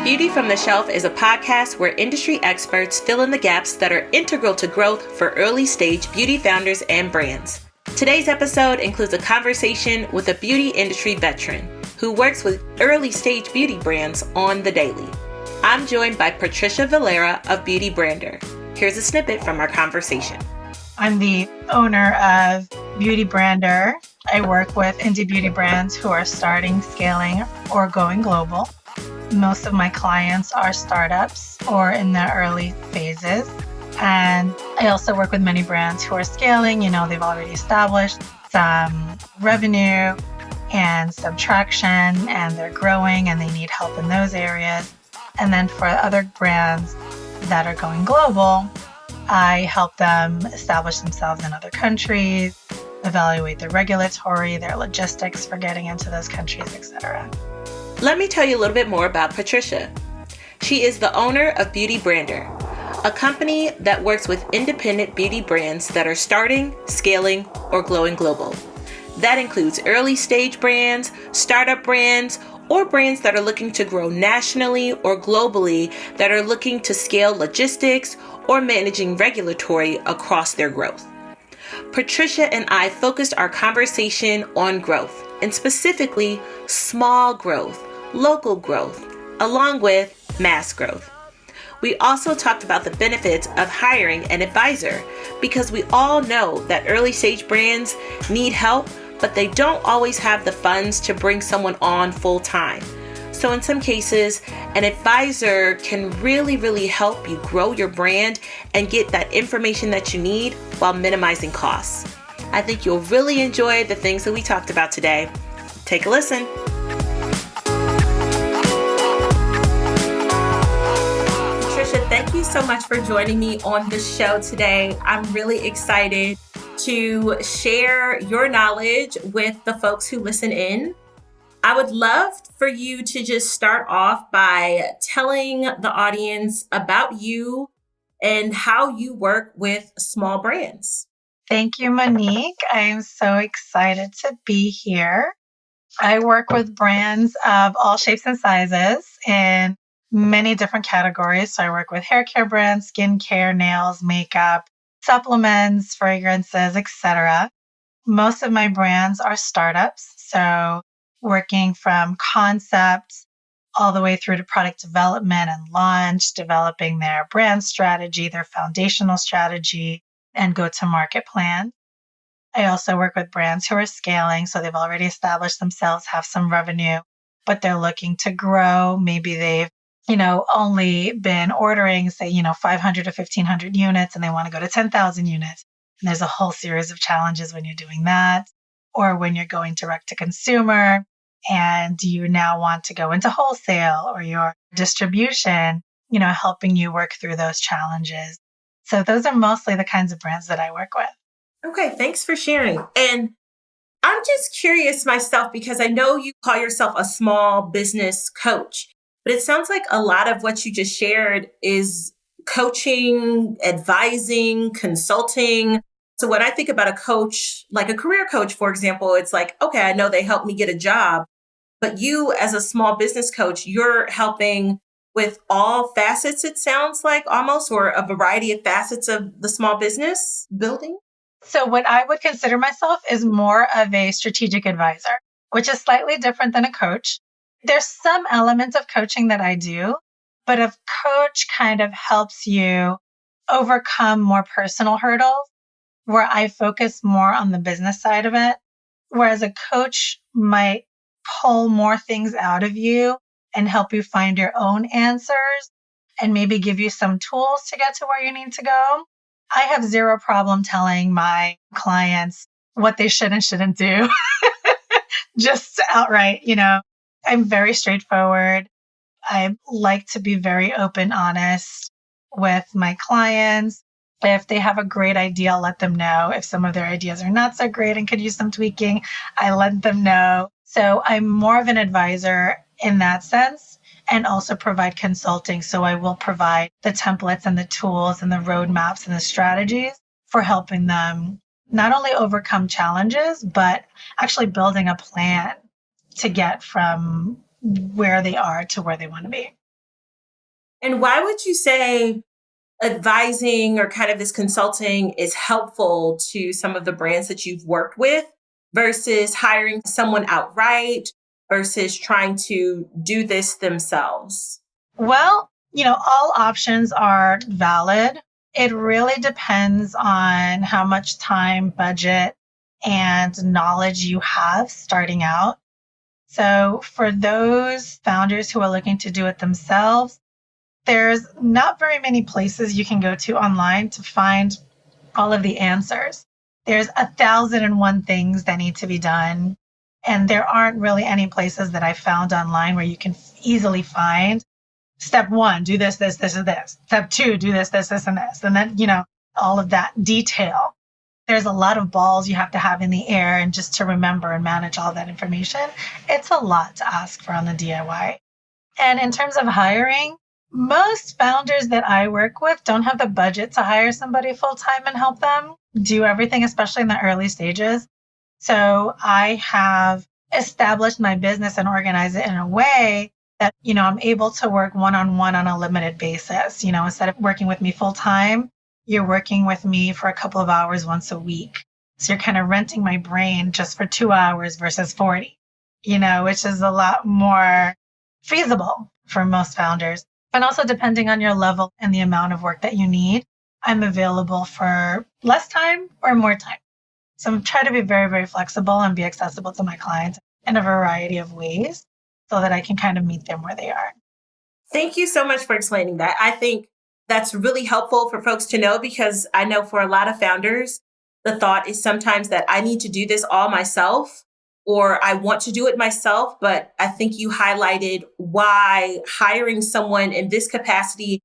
Beauty from the Shelf is a podcast where industry experts fill in the gaps that are integral to growth for early-stage beauty founders and brands. Today's episode includes a conversation with a beauty industry veteran who works with early-stage beauty brands on the daily. I'm joined by Patricia Valera of beautybrandr. Here's a snippet from our conversation. I'm the owner of beautybrandr. I work with indie beauty brands who are starting, scaling, or going global. Most of my clients are startups or in their early phases. And I also work with many brands who are scaling. They've already established some revenue and some traction, and they're growing and they need help in those areas. And then for other brands that are going global, I help them establish themselves in other countries, evaluate their regulatory, their logistics for getting into those countries, etc. Let me tell you a little bit more about Patricia. She is the owner of beautybrandr, a company that works with independent beauty brands that are starting, scaling, or going global. That includes early stage brands, startup brands, or brands that are looking to grow nationally or globally that are looking to scale logistics or managing regulatory across their growth. Patricia and I focused our conversation on growth, and specifically small growth, local growth, along with mass growth. We also talked about the benefits of hiring an advisor, because we all know that early stage brands need help, but they don't always have the funds to bring someone on full time. So in some cases, an advisor can really help you grow your brand and get that information that you need while minimizing costs. I think you'll really enjoy the things that we talked about today. Take a listen. Patricia, thank you so much for joining me on the show today. I'm really excited to share your knowledge with the folks who listen in. I would love for you to just start off by telling the audience about you and how you work with small brands. Thank you, Monique. I am so excited to be here. I work with brands of all shapes and sizes in many different categories. So I work with hair care brands, skincare, nails, makeup, supplements, fragrances, etc. Most of my brands are startups. So working from concept all the way through to product development and launch, developing their brand strategy, their foundational strategy, and go-to-market plan. I also work with brands who are scaling. So they've already established themselves, have some revenue, but they're looking to grow. Maybe they've only been ordering, say, 500 to 1,500 units, and they want to go to 10,000 units. And there's a whole series of challenges when you're doing that, or when you're going direct to consumer and you now want to go into wholesale or your distribution, helping you work through those challenges. So those are mostly the kinds of brands that I work with. Okay, thanks for sharing. And I'm just curious myself, because I know you call yourself a small business coach. But it sounds like a lot of what you just shared is coaching, advising, consulting. So when I think about a coach, like a career coach, for example, it's like, okay, I know they helped me get a job. But you as a small business coach, you're helping with all facets, it sounds like almost, or a variety of facets of the small business building. So what I would consider myself is more of a strategic advisor, which is slightly different than a coach. There's some elements of coaching that I do, but a coach kind of helps you overcome more personal hurdles, where I focus more on the business side of it, whereas a coach might pull more things out of you and help you find your own answers and maybe give you some tools to get to where you need to go. I have zero problem telling my clients what they should and shouldn't do, just outright, I'm very straightforward. I like to be very open, honest with my clients. If they have a great idea, I'll let them know. If some of their ideas are not so great and could use some tweaking, I let them know. So I'm more of an advisor in that sense, and also provide consulting. So I will provide the templates and the tools and the roadmaps and the strategies for helping them not only overcome challenges, but actually building a plan to get from where they are to where they want to be. And why would you say advising or kind of this consulting is helpful to some of the brands that you've worked with versus hiring someone outright versus trying to do this themselves? Well, all options are valid. It really depends on how much time, budget, and knowledge you have starting out. So for those founders who are looking to do it themselves, there's not very many places you can go to online to find all of the answers. There's 1,001 things that need to be done. And there aren't really any places that I found online where you can easily find step one, do this, this, this, and this. Step two, do this, this, this, and this. And then, all of that detail. There's a lot of balls you have to have in the air and just to remember and manage all that information. It's a lot to ask for on the DIY. And in terms of hiring, most founders that I work with don't have the budget to hire somebody full time and help them do everything, especially in the early stages. So I have established my business and organized it in a way that, I'm able to work one-on-one on a limited basis. Instead of working with me full time, you're working with me for a couple of hours once a week. So you're kind of renting my brain just for 2 hours versus 40, which is a lot more feasible for most founders. And also depending on your level and the amount of work that you need, I'm available for less time or more time. So I'm trying to be very, very flexible and be accessible to my clients in a variety of ways so that I can kind of meet them where they are. Thank you so much for explaining that. I think that's really helpful for folks to know because I know for a lot of founders, the thought is sometimes that I need to do this all myself or I want to do it myself. But I think you highlighted why hiring someone in this capacity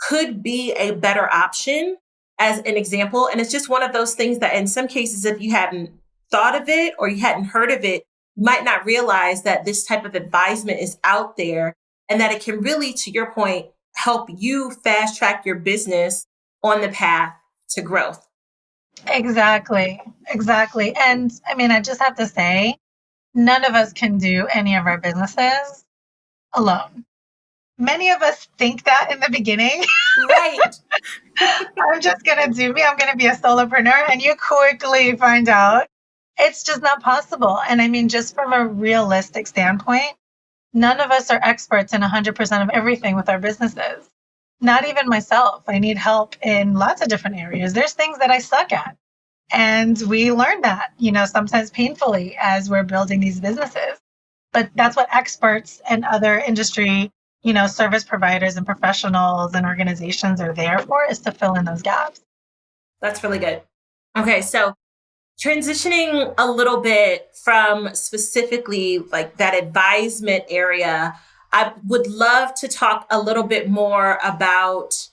could be a better option as an example. And it's just one of those things that in some cases, if you hadn't thought of it or you hadn't heard of it, you might not realize that this type of advisement is out there and that it can really, to your point, help you fast track your business on the path to growth. Exactly. And I just have to say, none of us can do any of our businesses alone. Many of us think that in the beginning. Right. I'm just going to do me. I'm going to be a solopreneur. And you quickly find out it's just not possible. And just from a realistic standpoint, none of us are experts in 100% of everything with our businesses. Not even myself. I need help in lots of different areas. There's things that I suck at. And we learn that, sometimes painfully as we're building these businesses. But that's what experts and other industry, service providers and professionals and organizations are there for, is to fill in those gaps. That's really good. Okay, so transitioning a little bit from specifically like that advisement area, I would love to talk a little bit more about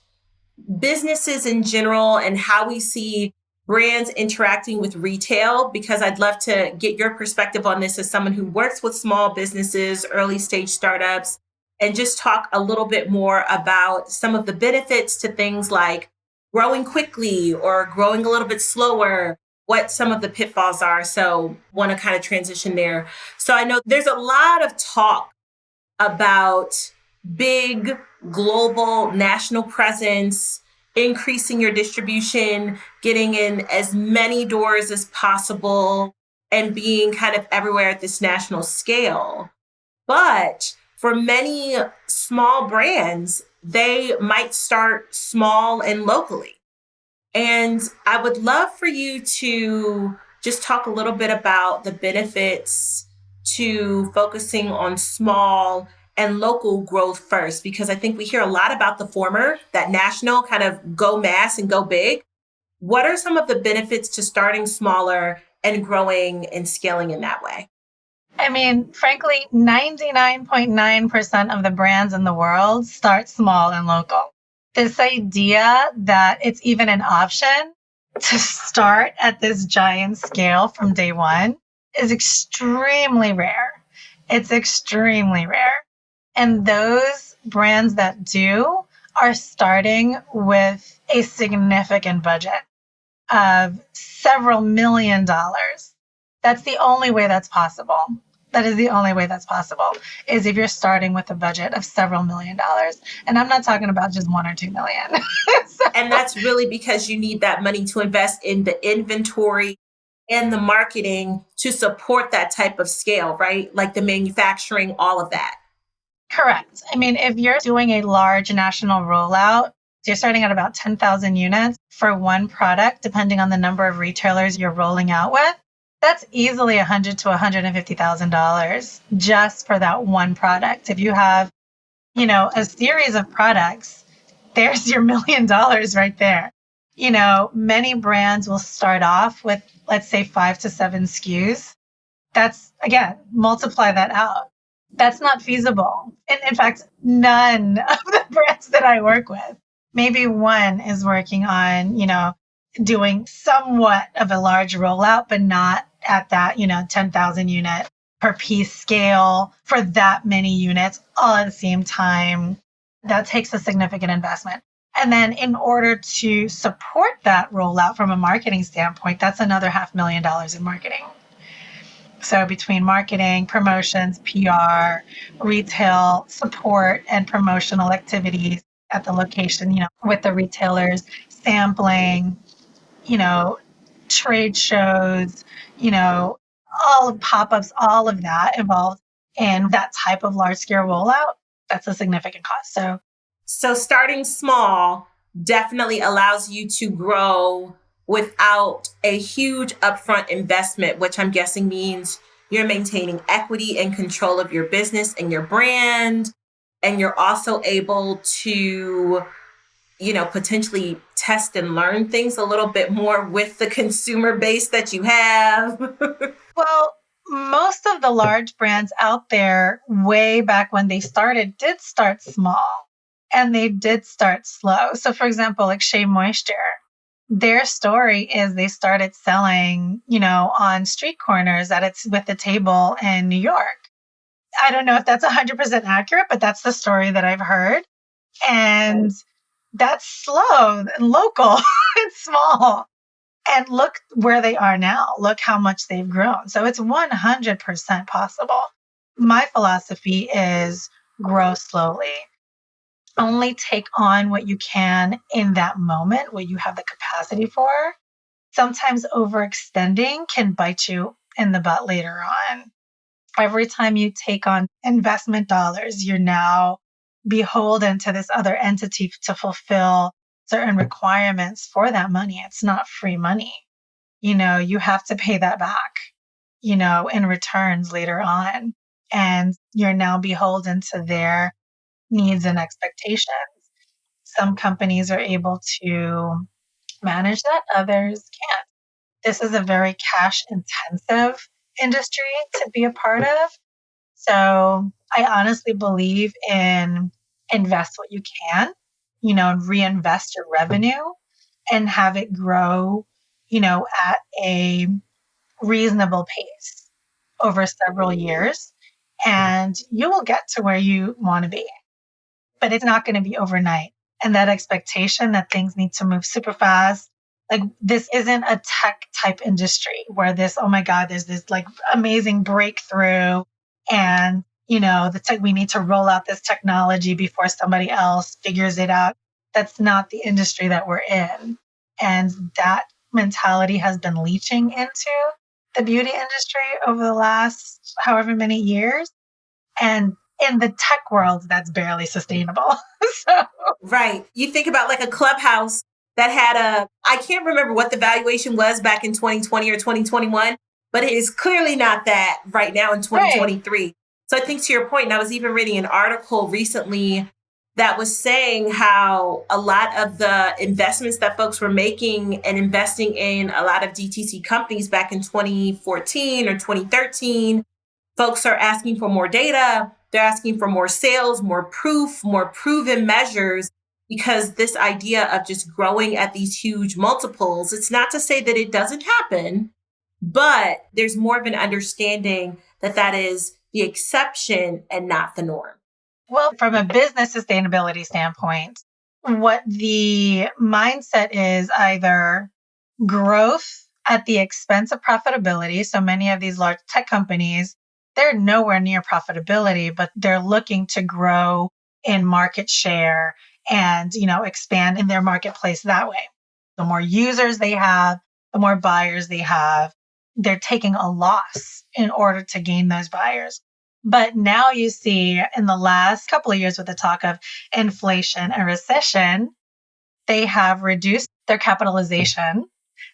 businesses in general and how we see brands interacting with retail, because I'd love to get your perspective on this as someone who works with small businesses, early stage startups, and just talk a little bit more about some of the benefits to things like growing quickly or growing a little bit slower, what some of the pitfalls are. So want to kind of transition there. So I know there's a lot of talk about big global national presence, increasing your distribution, getting in as many doors as possible, and being kind of everywhere at this national scale. But for many small brands, they might start small and locally. And I would love for you to just talk a little bit about the benefits to focusing on small and local growth first, because I think we hear a lot about the former, that national kind of go mass and go big. What are some of the benefits to starting smaller and growing and scaling in that way? Frankly, 99.9% of the brands in the world start small and local. This idea that it's even an option to start at this giant scale from day one is extremely rare. It's extremely rare. And those brands that do are starting with a significant budget of several $1 million. That's the only way that's possible. That is the only way that's possible, is if you're starting with a budget of several $1,000,000. And I'm not talking about just 1 or 2 million. So, And that's really because you need that money to invest in the inventory and the marketing to support that type of scale, right? Like the manufacturing, all of that. correct. I mean, if you're doing a large national rollout, you're starting at about 10,000 units for one product, depending on the number of retailers you're rolling out with. That's easily $100,000 to $150,000 just for that one product. If you have, a series of products, there's your $1,000,000 right there. Many brands will start off with, let's say, 5 to 7 SKUs. That's, again, multiply that out. That's not feasible. And in fact, none of the brands that I work with, maybe one is working on, doing somewhat of a large rollout, but not at that, 10,000 unit per piece scale for that many units all at the same time. That takes a significant investment. And then in order to support that rollout from a marketing standpoint, that's another $500,000 in marketing. So between marketing, promotions, PR, retail support, and promotional activities at the location, with the retailers, sampling, you know, trade shows, all of pop-ups, all of that involved in that type of large scale rollout, that's a significant cost. So starting small definitely allows you to grow without a huge upfront investment, which I'm guessing means you're maintaining equity and control of your business and your brand. And you're also able to, potentially test and learn things a little bit more with the consumer base that you have. Well, most of the large brands out there, way back when they started, did start small and they did start slow. So, for example, like Shea Moisture, their story is they started selling, on street corners at it's with the table in New York. I don't know if that's 100% accurate, but that's the story that I've heard. And that's slow and local and small. And look where they are now. Look how much they've grown. So it's 100% possible. My philosophy is grow slowly. Only take on what you can in that moment, what you have the capacity for. Sometimes overextending can bite you in the butt later on. Every time you take on investment dollars, you're now beholden to this other entity to fulfill certain requirements for that money. It's not free money. You have to pay that back, in returns later on. And you're now beholden to their needs and expectations. Some companies are able to manage that, others can't. This is a very cash intensive industry to be a part of. So I honestly believe in invest what you can, reinvest your revenue and have it grow, at a reasonable pace over several years. And you will get to where you want to be, but it's not going to be overnight. And that expectation that things need to move super fast. Like this isn't a tech type industry where oh my God, there's this like amazing breakthrough and, we need to roll out this technology before somebody else figures it out. That's not the industry that we're in. And that mentality has been leaching into the beauty industry over the last however many years. And in the tech world, that's barely sustainable. So, Right. You think about like a Clubhouse that had I can't remember what the valuation was back in 2020 or 2021, but it is clearly not that right now in right. 2023. So I think to your point, and I was even reading an article recently that was saying how a lot of the investments that folks were making and investing in a lot of DTC companies back in 2014 or 2013, folks are asking for more data. They're asking for more sales, more proof, more proven measures, because this idea of just growing at these huge multiples, it's not to say that it doesn't happen, but there's more of an understanding that that is the exception and not the norm. Well, from a business sustainability standpoint, what the mindset is either growth at the expense of profitability. So many of these large tech companies they're nowhere near profitability, but they're looking to grow in market share and, expand in their marketplace that way. The more users they have, the more buyers they have. They're taking a loss in order to gain those buyers. But now you see in the last couple of years with the talk of inflation and recession, they have reduced their capitalization,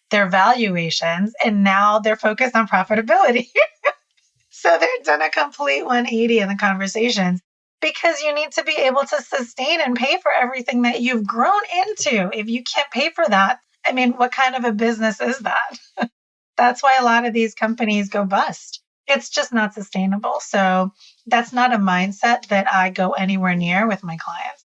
their valuations, and now they're focused on profitability. So they've done a complete 180 in the conversations because you need to be able to sustain and pay for everything that you've grown into. If you can't pay for that, I mean, what kind of a business is that? That's why a lot of these companies go bust. It's just not sustainable. So that's not a mindset that I go anywhere near with my clients.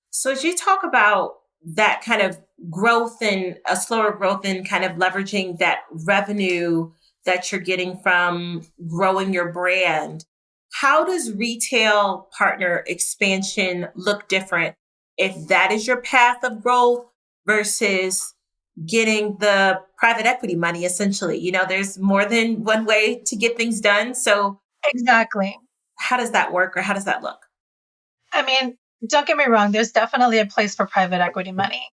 So as you talk about that kind of growth and a slower growth and kind of leveraging that revenue that you're getting from growing your brand, how does retail partner expansion look different if that is your path of growth versus getting the private equity money, essentially? There's more than one way to get things done. So Exactly. how does that work or how does that look? I mean, don't get me wrong, there's definitely a place for private equity money.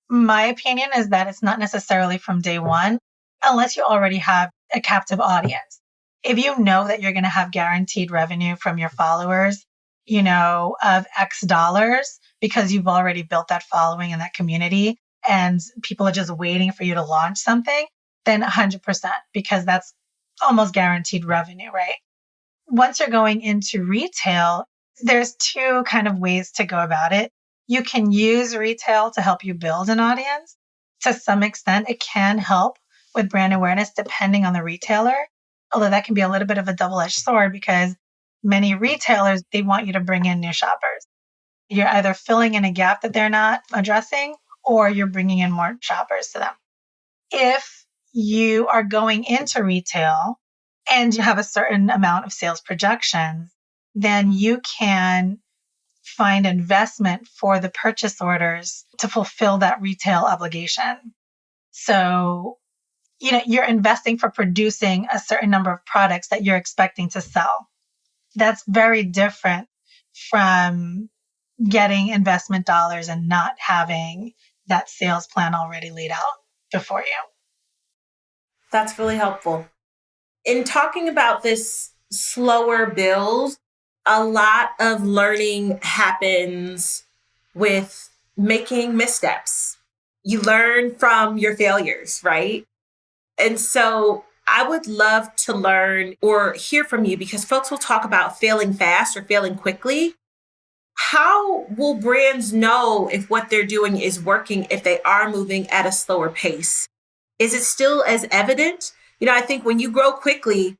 My opinion is that it's not necessarily from day one, unless you already have a captive audience. If you know that you're going to have guaranteed revenue from your followers, of X dollars, because you've already built that following in that community and people are just waiting for you to launch something, then 100%, because that's almost guaranteed revenue, right? Once you're going into retail, there's two kind of ways to go about it. You can use retail to help you build an audience. To some extent, it can help with brand awareness depending on the retailer, although that can be a little bit of a double-edged sword because many retailers, they want you to bring in new shoppers. You're either filling in a gap that they're not addressing or you're bringing in more shoppers to them. If you are going into retail and you have a certain amount of sales projections, then you can find investment for the purchase orders to fulfill that retail obligation. So, you're investing for producing a certain number of products that you're expecting to sell. That's very different from getting investment dollars and not having that sales plan already laid out before you. That's really helpful. In talking about this slower build, a lot of learning happens with making missteps. You learn from your failures, right? And so I would love to learn or hear from you because folks will talk about failing fast or failing quickly. How will brands know if what they're doing is working if they are moving at a slower pace? Is it still as evident? I think when you grow quickly,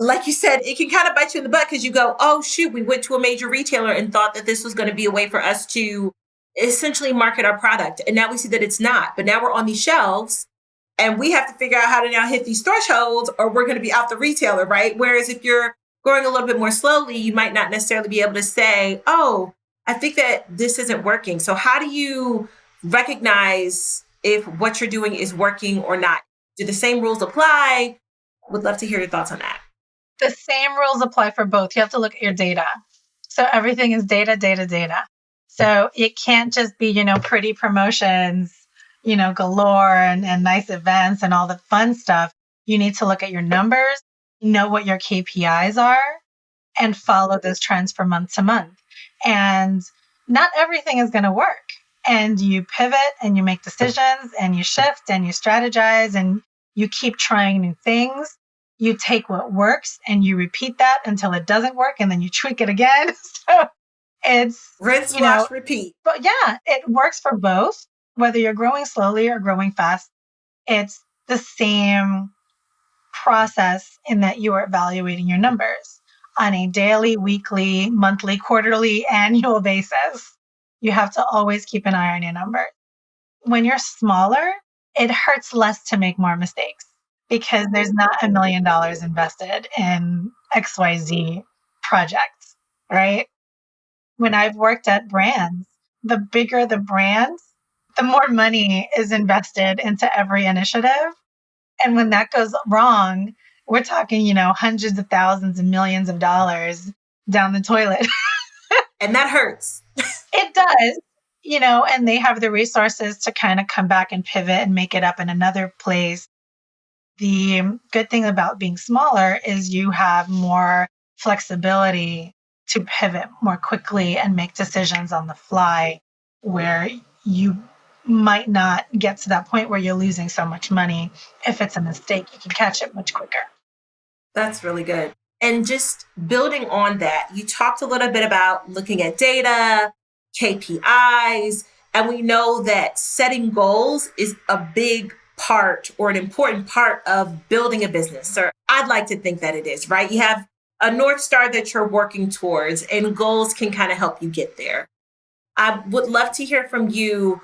like you said, it can kind of bite you in the butt because you go, oh, shoot, we went to a major retailer and thought that this was going to be a way for us to essentially market our product. And now we see that it's not. But now we're on these shelves and we have to figure out how to now hit these thresholds or we're going to be out the retailer, right? Whereas if you're growing a little bit more slowly, you might not necessarily be able to say, oh, I think that this isn't working. So how do you recognize if what you're doing is working or not? Do the same rules apply? Would love to hear your thoughts on that. The same rules apply for both. You have to look at your data. So everything is data, data, data. So it can't just be, pretty promotions, galore and nice events and all the fun stuff. You need to look at your numbers, know what your KPIs are, and follow those trends from month to month. And not everything is going to work. And you pivot and you make decisions and you shift and you strategize and you keep trying new things. You take what works and you repeat that until it doesn't work and then you tweak it again. So it's rinse, wash, repeat. But yeah, it works for both, whether you're growing slowly or growing fast. It's the same process in that you are evaluating your numbers on a daily, weekly, monthly, quarterly, annual basis. You have to always keep an eye on your numbers. When you're smaller, it hurts less to make more mistakes because there's not $1 million invested in XYZ projects, right? When I've worked at brands, the bigger the brands, the more money is invested into every initiative. And when that goes wrong, we're talking, hundreds of thousands and millions of dollars down the toilet. And that hurts. It does, and they have the resources to kind of come back and pivot and make it up in another place. The good thing about being smaller is you have more flexibility to pivot more quickly and make decisions on the fly, where you might not get to that point where you're losing so much money. If it's a mistake, you can catch it much quicker. That's really good. And just building on that, you talked a little bit about looking at data, KPIs, and we know that setting goals is a big part or an important part of building a business, or I'd like to think that it is, right? You have a North Star that you're working towards, and goals can kind of help you get there. I would love to hear from you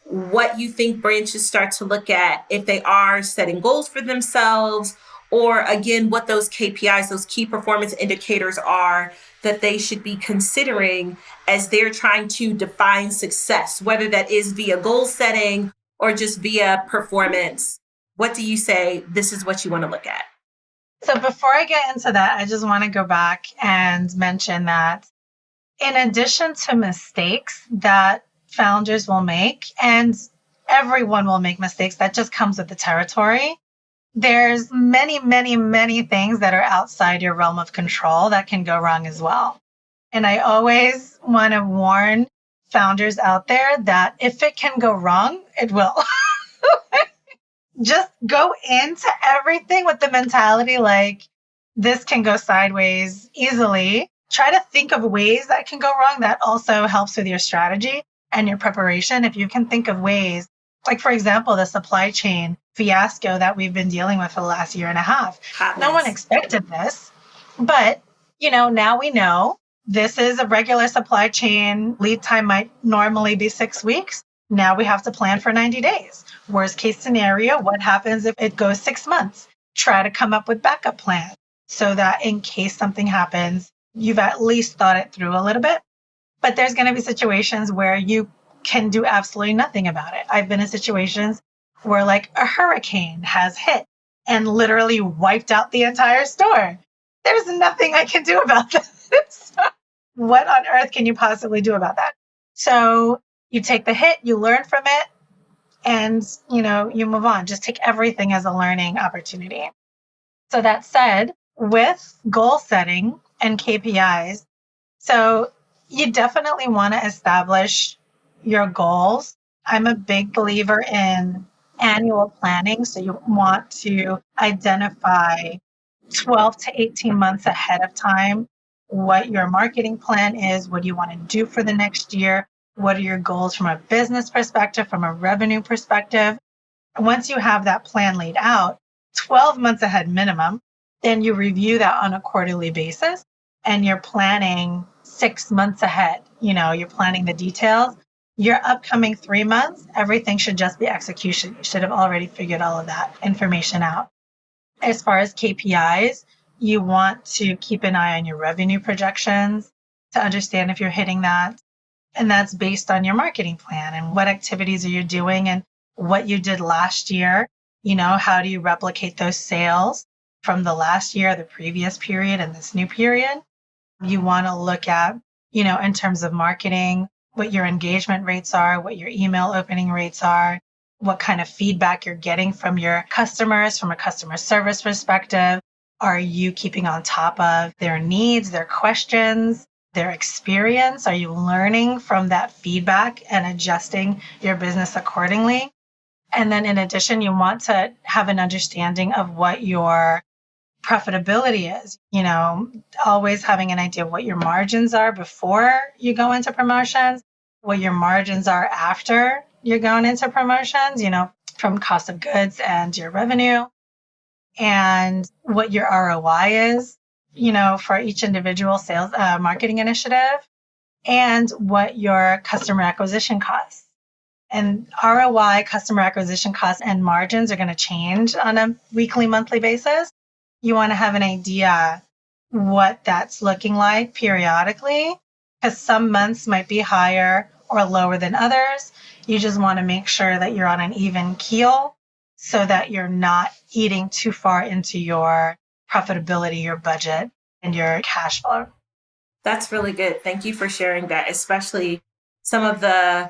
what you think brands should start to look at if they are setting goals for themselves, or again, what those KPIs, those key performance indicators are that they should be considering as they're trying to define success, whether that is via goal setting or just via performance. What do you say this is what you want to look at? So before I get into that, I just want to go back and mention that in addition to mistakes that founders will make, and everyone will make mistakes, that just comes with the territory. There's many, many, many things that are outside your realm of control that can go wrong as well. And I always want to warn founders out there that if it can go wrong, it will. Just go into everything with the mentality like this can go sideways easily. Try to think of ways that can go wrong. That also helps with your strategy and your preparation. If you can think of ways, like for example, the supply chain fiasco that we've been dealing with for the last year and a half. No one expected this, but now we know this is a regular supply chain. Lead time might normally be 6 weeks. Now we have to plan for 90 days. Worst case scenario, what happens if it goes 6 months? Try to come up with backup plans so that in case something happens, you've at least thought it through a little bit. But there's going to be situations where you can do absolutely nothing about it. I've been in situations where like a hurricane has hit and literally wiped out the entire store. There's nothing I can do about that. So what on earth can you possibly do about that? So you take the hit, you learn from it, and you move on. Just take everything as a learning opportunity. So that said, with goal setting and KPIs, so you definitely want to establish your goals. I'm a big believer in annual planning. So you want to identify 12 to 18 months ahead of time what your marketing plan is, what you want to do for the next year, what are your goals from a business perspective, from a revenue perspective. Once you have that plan laid out, 12 months ahead minimum, then you review that on a quarterly basis and you're planning 6 months ahead. You're planning the details. Your upcoming 3 months, everything should just be execution. You should have already figured all of that information out. As far as KPIs, you want to keep an eye on your revenue projections to understand if you're hitting that. And that's based on your marketing plan and what activities are you doing and what you did last year. How do you replicate those sales from the last year, the previous period, and this new period? You want to look at, in terms of marketing, what your engagement rates are, what your email opening rates are, what kind of feedback you're getting from your customers from a customer service perspective. Are you keeping on top of their needs, their questions, their experience? Are you learning from that feedback and adjusting your business accordingly? And then in addition, you want to have an understanding of what your profitability is, always having an idea of what your margins are before you go into promotions, what your margins are after you're going into promotions, from cost of goods and your revenue, and what your ROI is, for each individual sales marketing initiative, and what your customer acquisition costs. And ROI, customer acquisition costs, and margins are going to change on a weekly, monthly basis. You want to have an idea what that's looking like periodically, because some months might be higher or lower than others. You just want to make sure that you're on an even keel so that you're not eating too far into your profitability, your budget, and your cash flow. That's really good. Thank you for sharing that, especially some of the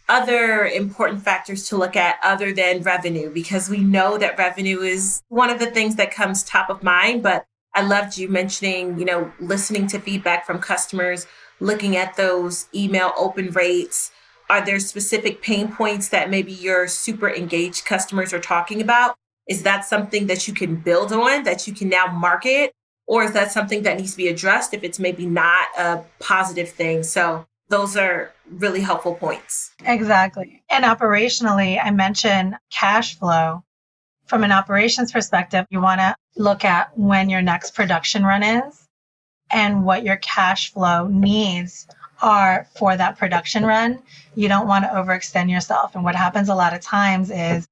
other important factors to look at other than revenue, because we know that revenue is one of the things that comes top of mind. But I loved you mentioning, listening to feedback from customers, looking at those email open rates. Are there specific pain points that maybe your super engaged customers are talking about? Is that something that you can build on, that you can now market? Or is that something that needs to be addressed if it's maybe not a positive thing? So those are really helpful points. Exactly. And operationally, I mentioned cash flow. From an operations perspective, you want to look at when your next production run is and what your cash flow needs are for that production run. You don't want to overextend yourself. And what happens a lot of times is,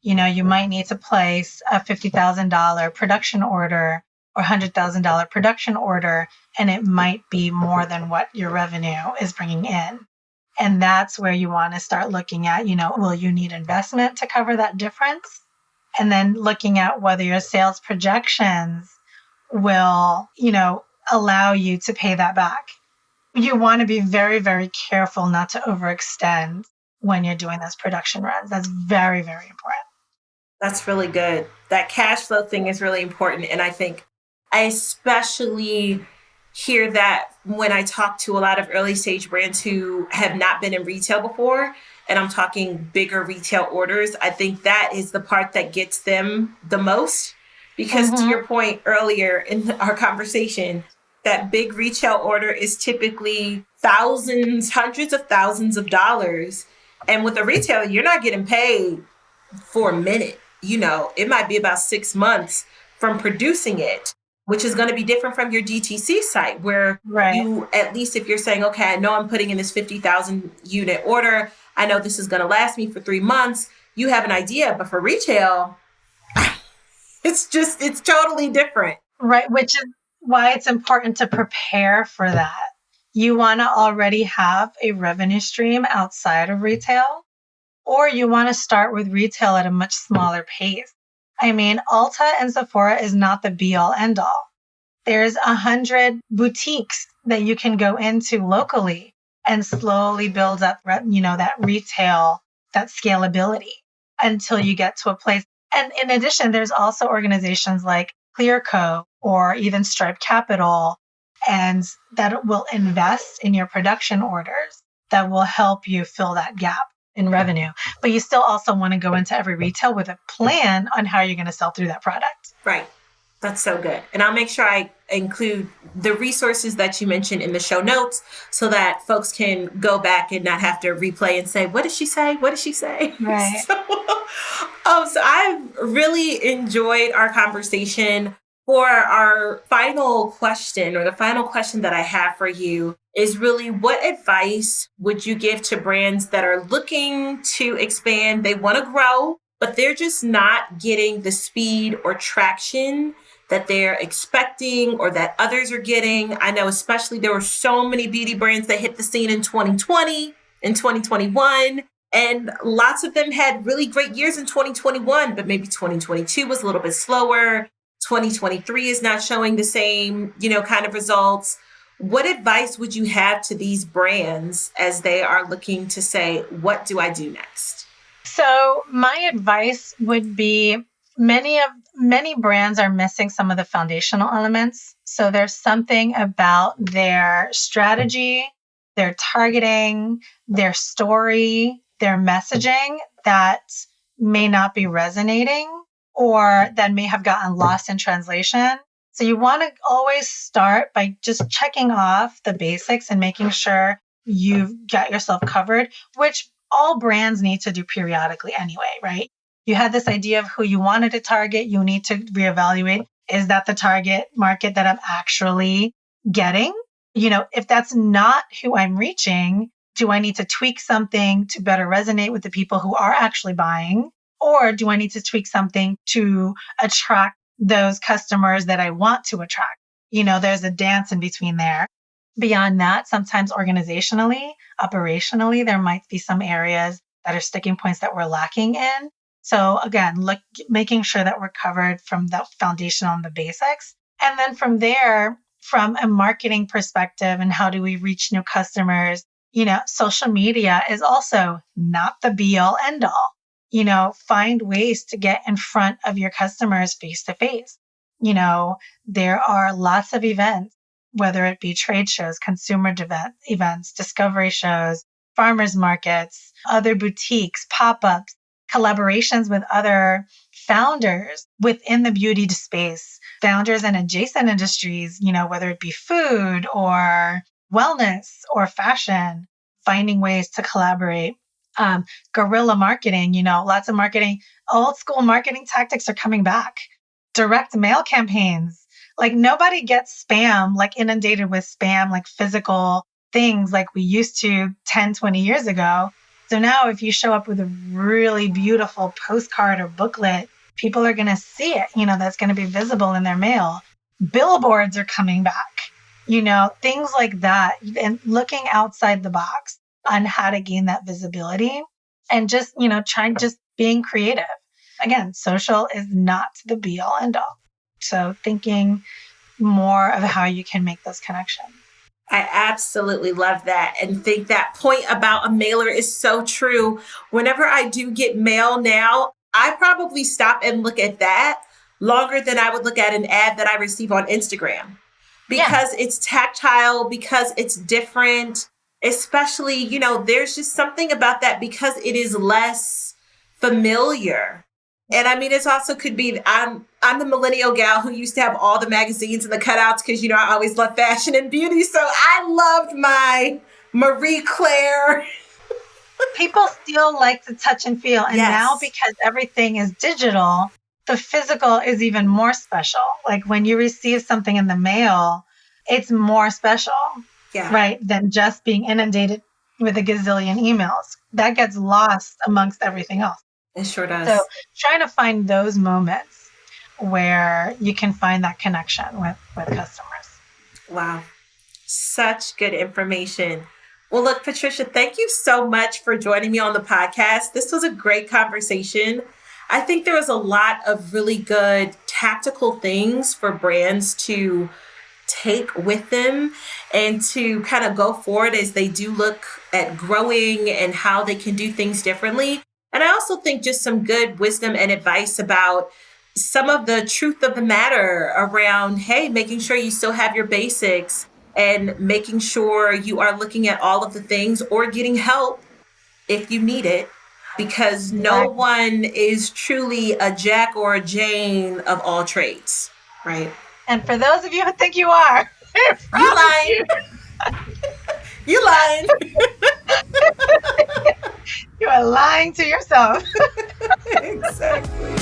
you might need to place a $50,000 production order or $100,000 production order, and it might be more than what your revenue is bringing in. And that's where you want to start looking at, will you need investment to cover that difference? And then looking at whether your sales projections will, allow you to pay that back. You want to be very, very careful not to overextend when you're doing those production runs. That's very, very important. That's really good. That cash flow thing is really important. And I think I especially hear that when I talk to a lot of early stage brands who have not been in retail before, and I'm talking bigger retail orders. I think that is the part that gets them the most, because to your point earlier in our conversation, that big retail order is typically thousands, hundreds of thousands of dollars. And with a retailer, you're not getting paid for a minute. It might be about 6 months from producing it, which is going to be different from your DTC site where you, at least if you're saying, okay, I know I'm putting in this 50,000 unit order, I know this is going to last me for 3 months, you have an idea. But for retail, it's totally different. Right, which is why it's important to prepare for that. You want to already have a revenue stream outside of retail, or you want to start with retail at a much smaller pace. I mean, Ulta and Sephora is not the be all end all. There's 100 boutiques that you can go into locally and slowly build up, that retail, that scalability until you get to a place. And in addition, there's also organizations like Clearco or even Stripe Capital, and that will invest in your production orders that will help you fill that gap in revenue. But you still also want to go into every retail with a plan on how you're going to sell through that product. Right. That's so good. And I'll make sure I include the resources that you mentioned in the show notes so that folks can go back and not have to replay and say, what did she say? What did she say? Right. So I've really enjoyed our conversation. For our final question, or the final question that I have for you, is really, what advice would you give to brands that are looking to expand? They want to grow, but they're just not getting the speed or traction that they're expecting or that others are getting. I know especially there were so many beauty brands that hit the scene in 2020 and 2021, and lots of them had really great years in 2021, but maybe 2022 was a little bit slower. 2023 is not showing the same, kind of results. What advice would you have to these brands as they are looking to say, what do I do next? So my advice would be many brands are missing some of the foundational elements. So there's something about their strategy, their targeting, their story, their messaging that may not be resonating, or that may have gotten lost in translation. So you want to always start by just checking off the basics and making sure you've got yourself covered, which all brands need to do periodically anyway, right? You had this idea of who you wanted to target. You need to reevaluate. Is that the target market that I'm actually getting? If that's not who I'm reaching, do I need to tweak something to better resonate with the people who are actually buying? Or do I need to tweak something to attract those customers that I want to attract? There's a dance in between there. Beyond that, sometimes organizationally, operationally, there might be some areas that are sticking points that we're lacking in. So again, making sure that we're covered from the foundation on the basics. And then from there, from a marketing perspective and how do we reach new customers, social media is also not the be all end all. Find ways to get in front of your customers face to face. There are lots of events, whether it be trade shows, consumer events, discovery shows, farmers markets, other boutiques, pop-ups, collaborations with other founders within the beauty space, founders in adjacent industries, whether it be food or wellness or fashion, finding ways to collaborate. Guerrilla marketing, lots of marketing, old school marketing tactics are coming back. Direct mail campaigns. Like nobody gets spam, like inundated with spam, like physical things like we used to 10, 20 years ago. So now if you show up with a really beautiful postcard or booklet, people are going to see it, that's going to be visible in their mail. Billboards are coming back, things like that. And looking outside the box on how to gain that visibility and just, just being creative. Again, social is not the be all end all. So thinking more of how you can make those connections. I absolutely love that and think that point about a mailer is so true. Whenever I do get mail now, I probably stop and look at that longer than I would look at an ad that I receive on Instagram because it's tactile, because it's different, especially, there's just something about that because it is less familiar. And I mean, it also could be, I'm the millennial gal who used to have all the magazines and the cutouts because, I always loved fashion and beauty. So I loved my Marie Claire. People still like to touch and feel. And now because everything is digital, the physical is even more special. Like when you receive something in the mail, it's more special, right? Than just being inundated with a gazillion emails. That gets lost amongst everything else. It sure does. So trying to find those moments where you can find that connection with customers. Wow. Such good information. Well, look, Patricia, thank you so much for joining me on the podcast. This was a great conversation. I think there was a lot of really good tactical things for brands to take with them and to kind of go forward as they do look at growing and how they can do things differently. And I also think just some good wisdom and advice about some of the truth of the matter around, hey, making sure you still have your basics and making sure you are looking at all of the things or getting help if you need it, because no one is truly a Jack or a Jane of all trades, right? And for those of you who think you are, you lying. You lying. You are lying to yourself. Exactly.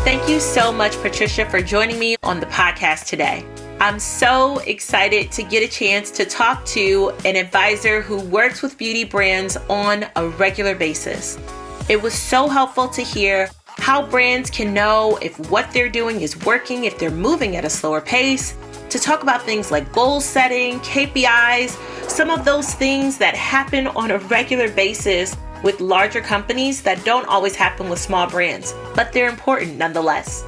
Thank you so much, Patricia, for joining me on the podcast today. I'm so excited to get a chance to talk to an advisor who works with beauty brands on a regular basis. It was so helpful to hear how brands can know if what they're doing is working, if they're moving at a slower pace, to talk about things like goal setting, KPIs, some of those things that happen on a regular basis with larger companies that don't always happen with small brands, but they're important nonetheless.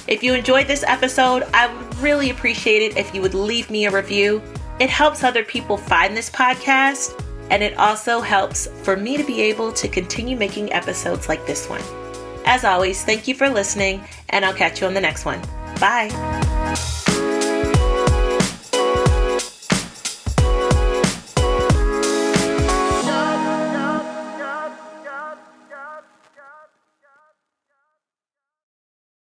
If you enjoyed this episode, I would really appreciate it if you would leave me a review. It helps other people find this podcast, and it also helps for me to be able to continue making episodes like this one. As always, thank you for listening, and I'll catch you on the next one. Bye.